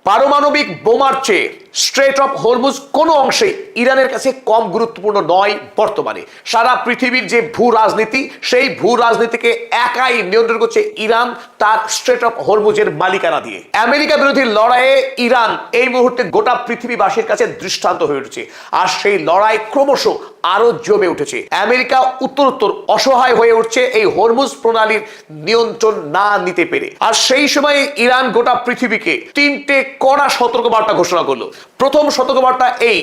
পারমাণবিক বোমার চেয়ে স্ট্রেট অফ হরমুজ কোনো অংশেই ইরানের কাছে কম গুরুত্বপূর্ণ নয়। বর্তমানে সারা পৃথিবীর যে ভূ রাজনীতি, সেই ভূ রাজনীতিকে একাই নিয়ন্ত্রণ করছে ইরান তার স্ট্রেট অফ হরমুজের মালিকানা দিয়ে। আমেরিকা বিরোধী লড়াইয়ে ইরান এই মুহূর্তে গোটা পৃথিবীবাসীর কাছে দৃষ্টান্ত হয়ে উঠেছে, আর সেই লড়াই ক্রমশ আরো জমে উঠেছে। আমেরিকা উত্তরোত্তর অসহায় হয়ে উঠছে এই হরমুজ প্রণালীর নিয়ন্ত্রণ না নিতে পেরে। আর সেই সময় ইরান গোটা পৃথিবীকে তিনটে কড়া সতর্কবার্তা ঘোষণা করলো। প্রথম সতর্কবার্তা এই,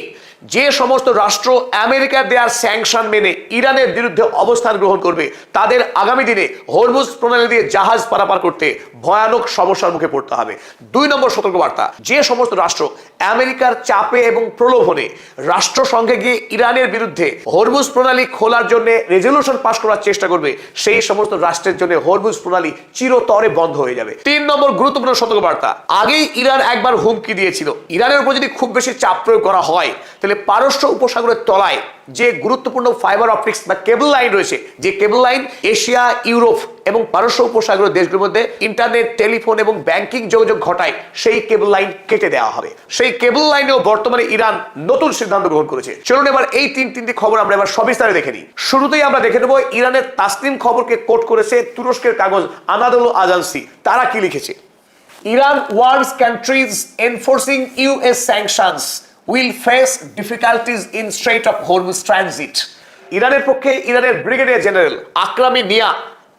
যে সমস্ত রাষ্ট্র আমেরিকার দেওয়ার স্যাংশন মেনে ইরানের বিরুদ্ধে অবস্থান গ্রহণ করবে তাদের আগামী দিনে হরমুজ প্রণালী দিয়ে জাহাজ পারাপার করতে ভয়ানক সমস্যার মুখে পড়তে হবে। 2 নম্বর সতর্কবার্তা, যে সমস্ত রাষ্ট্র আমেরিকার চাপে এবং প্রলোভনে রাষ্ট্রসংঘে গিয়ে ইরানের বিরুদ্ধে হরমুজ প্রণালী খোলার জন্য রেজলিউশন পাস করার চেষ্টা করবে, সেই সমস্ত রাষ্ট্রের জন্য হরমুজ প্রণালী চিরতরে বন্ধ হয়ে যাবে। 3 নম্বর গুরুত্বপূর্ণ সতর্কবার্তা, আগেই ইরান একবার হুমকি দিয়েছিল, ইরানের উপর যদি খুব বেশি চাপ প্রয়োগ করা হয় তাহলে পারস্য উপসাগরের তলায় যে গুরুত্বপূর্ণ ফাইবার অপটিক্স বা কেবল লাইন রয়েছে, যে কেবল লাইন এশিয়া, ইউরোপ এবং পারস্য উপসাগরের দেশগুলোর মধ্যে ইন্টারনেট, টেলিফোন এবং ব্যাংকিং যোগাযোগ ঘটায়, সেই কেবল লাইন কেটে দেওয়া হবে। সেই কেবল লাইনেও বর্তমানে ইরান নতুন সিদ্ধান্ত গ্রহণ করেছে। চলুন এবার এই তিনটি খবর আমরা এবার সবিস্তারে দেখে নিই। শুরুতেই আমরা দেখে নেব ইরানের তাসনিম খবরকে কোট করেছে তুরস্কের কাগজ আনাদোলু আজান্সি। তারা কি লিখেছে? Iran warns countries enforcing US sanctions will face difficulties in Strait of Hormuz transit. ইরানের পক্ষে ইরানের ব্রিগেডিয়ার জেনারেল আকরামি নিয়া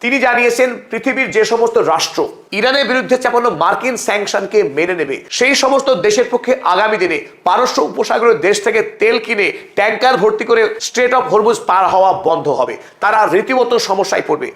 তিনি জানিয়েছেন, পৃথিবীর যে সমস্ত রাষ্ট্র ইরানের বিরুদ্ধে চাপানো মার্কিন স্যাংশনকে মেনে নেবে, সেই সমস্ত দেশের পক্ষে আগামী দিনে পারস্য উপসাগরের দেশ থেকে তেল কিনে ট্যাঙ্কার ভর্তি করে স্ট্রেট অফ হরমুজ পার হওয়া বন্ধ হবে। তারা রীতিমতো সমস্যায় পড়বে।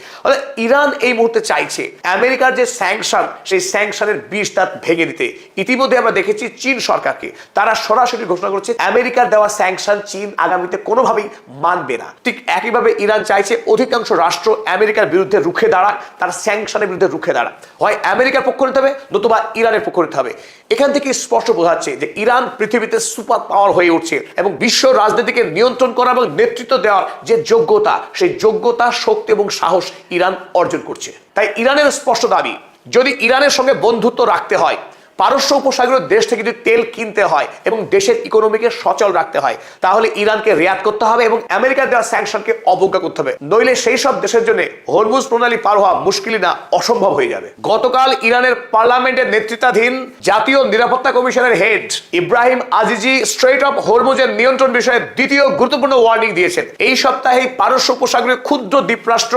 ইরান এই মুহূর্তে চাইছে আমেরিকার যে স্যাংশন, সেই স্যাংশনের বিষ দাঁত ভেঙে দিতে। ইতিমধ্যে আমরা দেখেছি চীন সরকারকে, তারা সরাসরি ঘোষণা করছে আমেরিকার দেওয়া স্যাংশন চীন আগামীতে কোনোভাবেই মানবে না। ঠিক একইভাবে ইরান চাইছে অধিকাংশ রাষ্ট্র আমেরিকার বিরুদ্ধে রুখে দাঁড়াক, তার স্যাংশনের বিরুদ্ধে রুখে দাঁড়াক। হয় আমেরিকার পক্ষ নিতে হবে, নতুবা ইরানের পক্ষ নিতে হবে। এখান থেকে স্পষ্ট বোঝা যাচ্ছে যে ইরান পৃথিবীতে সুপার পাওয়ার হয়ে উঠছে এবং বিশ্ব রাজনীতিকে নিয়ন্ত্রণ করা এবং নেতৃত্ব দেওয়ার যে যোগ্যতা, সেই যোগ্যতা, শক্তি এবং সাহস ইরান অর্জন করছে। তাই ইরানের স্পষ্ট দাবি, যদি ইরানের সঙ্গে বন্ধুত্ব রাখতে হয়, পারস্য উপসাগরের দেশ থেকে যদি তেল কিনতে হয় এবং দেশের ইকোনমিকে সচল রাখতে হয়, তাহলে ইরানকে রিয়াদ করতে হবে এবং আমেরিকার দেওয়া স্যাংশনকে অবজ্ঞা করতে হবে। নইলে সেই সব দেশের জন্য হরমুজ প্রণালী পার হওয়া মুশকিল না, অসম্ভব হয়ে যাবে। গতকাল ইরানের পার্লামেন্টের নেতৃত্বাধীন জাতীয় নিরাপত্তা কমিশনের head Ibrahim Azizi strait of হরমুজের নিয়ন্ত্রণ বিষয়ে দ্বিতীয় গুরুত্বপূর্ণ ওয়ার্নিং দিয়েছেন। এই সপ্তাহে পারস্য উপসাগরের ক্ষুদ্র দ্বীপরাষ্ট্র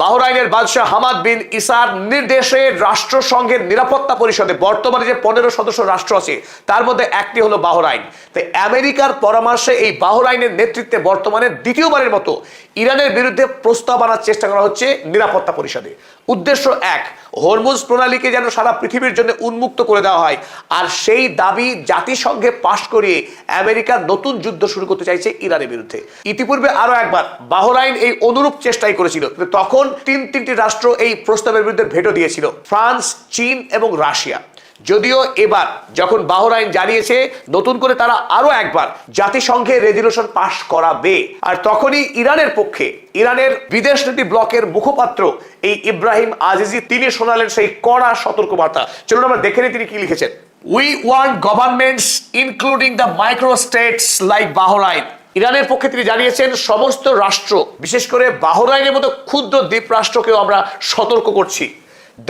বাহরাইনের বাদশাহ হামাদ বিন ইসার নির্দেশে রাষ্ট্রসংঘের নিরাপত্তা পরিষদে বর্তমানে যে 15 সদস্য রাষ্ট্র আছে তার মধ্যে একটি হলো বাহরাইন। তাই আমেরিকার পরামর্শে এই বাহরাইনের নেতৃত্বে বর্তমানে দ্বিতীয়বারের মতো ইরানের বিরুদ্ধে প্রস্তাব আনার চেষ্টা করা হচ্ছে নিরাপত্তা পরিষদে। উদ্দেশ্য এক, হরমুজ প্রণালীকে যেন সারা পৃথিবীর জন্য উন্মুক্ত করে দেওয়া হয়। আর সেই দাবি জাতিসংঘে পাশ করিয়ে আমেরিকা নতুন যুদ্ধ শুরু করতে চাইছে ইরানের বিরুদ্ধে। ইতিপূর্বে আরো একবার বাহরাইন এই অনুরূপ চেষ্টাই করেছিল, তখন তিনটি রাষ্ট্র এই প্রস্তাবের বিরুদ্ধে ভেটো দিয়েছিল, ফ্রান্স, চীন এবং রাশিয়া। যদিও এবার যখন বাহরাইন জানিয়েছে নতুন করে তারা আরো একবার জাতিসংঘে রেজলিউশন পাশ করাবে, আর তখনই ইরানের পক্ষে ইরানের বিদেশ নীতি ব্লকের মুখপাত্র এই ইব্রাহিম আজিজি তিনি শোনালেন সেই কড়া সতর্কবার্তা। চলুন আমরা দেখে নিই তিনি কি লিখেছেন। We want governments including the micro states like Bahrain. ইরানের পক্ষে তিনি জানিয়েছেন সমস্ত রাষ্ট্র, বিশেষ করে বাহরাইনের মতো ক্ষুদ্র দ্বীপ রাষ্ট্রকেও আমরা সতর্ক করছি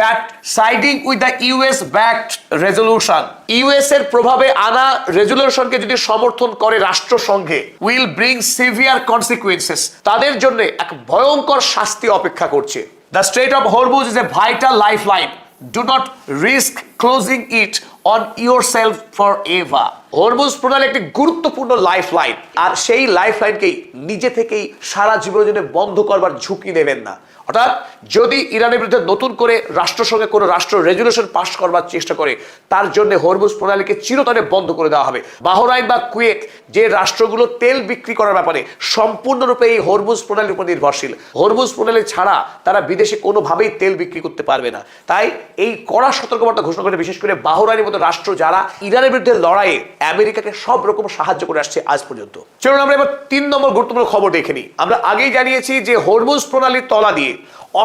that siding with the US backed resolution, US এর প্রভাবে আনা রেজলিউশনকে যদি সমর্থন করে রাষ্ট্রসংঘে, will bring severe consequences, তাদের জন্য এক ভয়ঙ্কর শাস্তি অপেক্ষা করছে। The Strait of Hormuz is a vital lifeline. Do not risk closing it on yourself forever. Hormuz প্রণালী একটি গুরুত্বপূর্ণ লাইফলাইন, আর সেই লাইফলাইনকেই নিজে থেকেই সারা জীবনের জন্য বন্ধ করবার ঝুঁকি নেবেন না। অর্থাৎ যদি ইরানের বিরুদ্ধে নতুন করে রাষ্ট্রসংঘে কোনো রাষ্ট্র রেজলিউশন পাস করবার চেষ্টা করে, তার জন্য হরমুজ প্রণালীকে চিরতরে বন্ধ করে দেওয়া হবে। বাহরাইন বা কুয়েত যে রাষ্ট্রগুলো তেল বিক্রি করার ব্যাপারে সম্পূর্ণরূপে এই হরমুজ প্রণালীর উপর নির্ভরশীল, হরমুজ প্রণালী ছাড়া তারা বিদেশে কোনোভাবেই তেল বিক্রি করতে পারবে না। তাই এই কড়া সতর্কবার্তা ঘোষণা করে বিশেষ করে বাহরাইনের মতো রাষ্ট্র যারা ইরানের বিরুদ্ধে লড়াইয়ে আমেরিকাকে সব রকম সাহায্য করে আসছে আজ পর্যন্ত। চলুন আমরা এবার 3 নম্বর গুরুত্বপূর্ণ খবর দেখে নিই। আমরা আগেই জানিয়েছি যে হরমুজ প্রণালীর তলা দিয়ে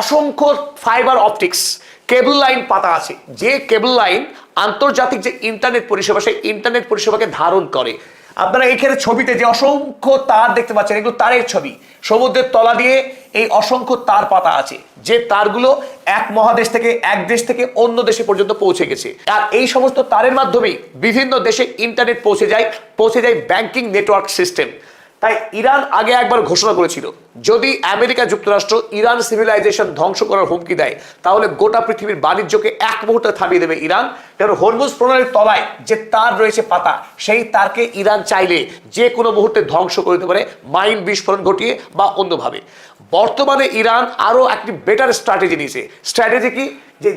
অসংখ্য ফাইবার অপটিক্স কেবল লাইন পাতা আছে, যে কেবল লাইন আন্তর্জাতিক যে ইন্টারনেট পরিষেবা, সেই ইন্টারনেট পরিষেবাকে ধারণ করে। আপনারা এখানে ছবিতে যে অসংখ্য তার দেখতে পাচ্ছেন, এগুলো তারের ছবি। সমুদ্রের তলা দিয়ে এই অসংখ্য তার পাতা আছে, যে তারগুলো এক মহাদেশ থেকে, এক দেশ থেকে অন্য দেশে পর্যন্ত পৌঁছে গেছে। আর এই সমস্ত তারের মাধ্যমেই বিভিন্ন দেশে ইন্টারনেট পৌঁছে যায় ব্যাংকিং নেটওয়ার্ক সিস্টেম। তাই ইরান আগে একবার ঘোষণা করেছিল, যদি আমেরিকা যুক্তরাষ্ট্র ইরান সিভিলাইজেশন ধ্বংস করার হুমকি দেয়, তাহলে গোটা পৃথিবীর বাণিজ্যকে এক মুহূর্তে থামিয়ে দেবে ইরান। কারণ হরমুজ প্রণালীর তলায় যে তার রয়েছে পাতা, সেই তারকে ইরান চাইলে যে কোনো মুহূর্তে ধ্বংস করে দিতে পারে, মাইন বিস্ফোরণ ঘটিয়ে বা অন্যভাবে। বর্তমানে ইরান আরো একটি বেটার স্ট্র্যাটেজি নিয়েছে। স্ট্র্যাটেজি কি?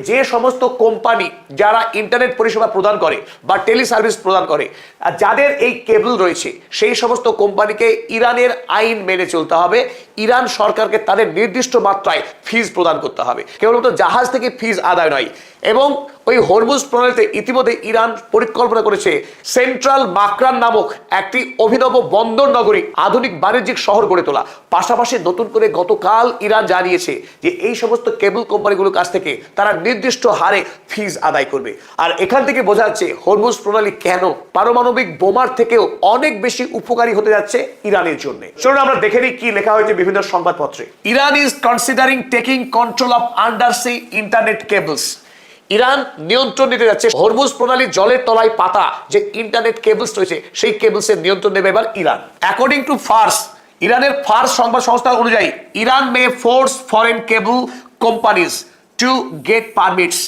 যে সমস্ত কোম্পানি যারা ইন্টারনেট পরিষেবা প্রদান করে বা টেলি সার্ভিস প্রদান করে, আর যাদের এই কেবল রয়েছে, সেই সমস্ত কোম্পানিকে ইরানের আইন মেনে চলতে হবে। ইরান সরকারকে তাদের নির্দিষ্ট মাত্রায় ফিজ প্রদান করতে হবে, কেবলমাত্র জাহাজ থেকে ফিজ আদায় নয়। এবং ওই হরমুজ প্রণালীতে ইতিমধ্যে ইরান পরিকল্পনা করেছে সেন্ট্রাল মাকরান নামক একটি অভিনব বন্দর নগরী, আধুনিক বাণিজ্যিক শহর গড়ে তোলা। পাশাপাশি নতুন করে গতকাল ইরান জানিয়েছে যে এই সমস্ত কেবল কোম্পানিগুলোর কাছ থেকে তারা নির্দিষ্ট হারে ফিজ আদায় করবে। আর এখান থেকে বোঝা যাচ্ছে হরমুজ প্রণালী কেন পারমাণবিক বোমার থেকেও অনেক বেশি উপকারী হতে যাচ্ছে ইরানের জন্য। চলুন আমরা দেখে নিই কি লেখা হয়েছে বিভিন্ন সংবাদপত্রে। Iran is considering taking control of undersea internet cables. Iran নিয়ন্ত্রণ নিতে যাচ্ছে হরমুজ প্রণালীর জলের তলায় পাতা যে ইন্টারনেট কেবলস রয়েছে, সেই কেবলসের নিয়ন্ত্রণ নেবে এবার ইরান। অ্যাকর্ডিং টু ফার্স, ইরানের ফার্স সংবাদ সংস্থা অনুযায়ী, Iran May force foreign cable companies to get permits.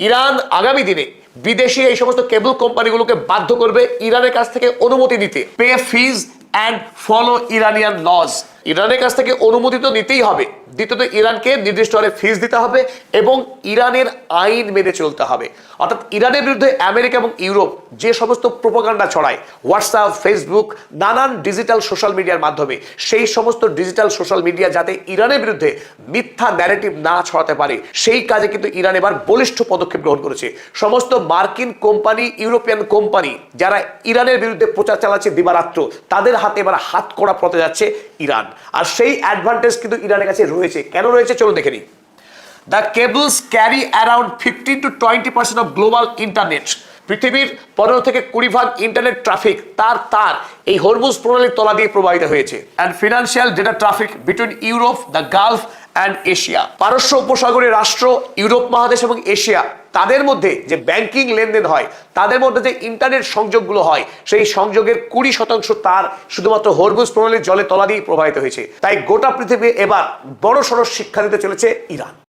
Iran আগামী দিনে বিদেশি এই সমস্ত কেবল কোম্পানিগুলোকে বাধ্য করবে ইরানের কাছ থেকে অনুমতি নিতে, pay fees and follow Iranian laws. ইরানের কাছ থেকে অনুমতি তো নিতেই হবে, দ্বিতীয়ত ইরানকে নির্দিষ্ট হারে ফিজ দিতে হবে এবং ইরানের আইন মেনে চলতে হবে। অর্থাৎ ইরানের বিরুদ্ধে আমেরিকা এবং ইউরোপ যে সমস্ত প্রোপাগান্ডা ছড়ায়, হোয়াটসঅ্যাপ, ফেসবুক, নানান ডিজিটাল সোশ্যাল মিডিয়ার মাধ্যমে, সেই সমস্ত ডিজিটাল সোশ্যাল মিডিয়া যাতে ইরানের বিরুদ্ধে মিথ্যা ন্যারেটিভ না ছড়াতে পারে, সেই কাজে কিন্তু ইরান এবার বলিষ্ঠ পদক্ষেপ গ্রহণ করেছে। সমস্ত মার্কিন কোম্পানি, ইউরোপিয়ান কোম্পানি যারা ইরানের বিরুদ্ধে প্রচার চালাচ্ছে দিবারাত্র, তাদের হাতে এবার হাত কড়া পড়তে যাচ্ছে ইরান। আর সেই অ্যাডভান্টেজ কিন্তু ইরানের কাছে রয়েছে। কেন রয়েছে চলুন দেখে নিই। The cables carry around 15 to 20% of global internet. পৃথিবীর 15 থেকে 20% ইন্টারনেট ট্রাফিক তার এই হরমুজ প্রণালীর তলা দিয়ে প্রবাহিত হয়েছে। And financial data traffic between Europe, the Gulf and Asia. পারস্য উপসাগরীয় রাষ্ট্র, ইউরোপ মহাদেশ এবং এশিয়া, তাদের মধ্যে যে ব্যাংকিং লেনদেন হয়, তাদের মধ্যে যে ইন্টারনেট সংযোগগুলো হয়, সেই সংযোগের 20% তার শুধুমাত্র হরমুজ প্রণালীর জলের তলা দিয়ে প্রবাহিত হয়েছে। তাই গোটা পৃথিবী এবার বড়সড় শিক্ষা দিতে চলেছে ইরান।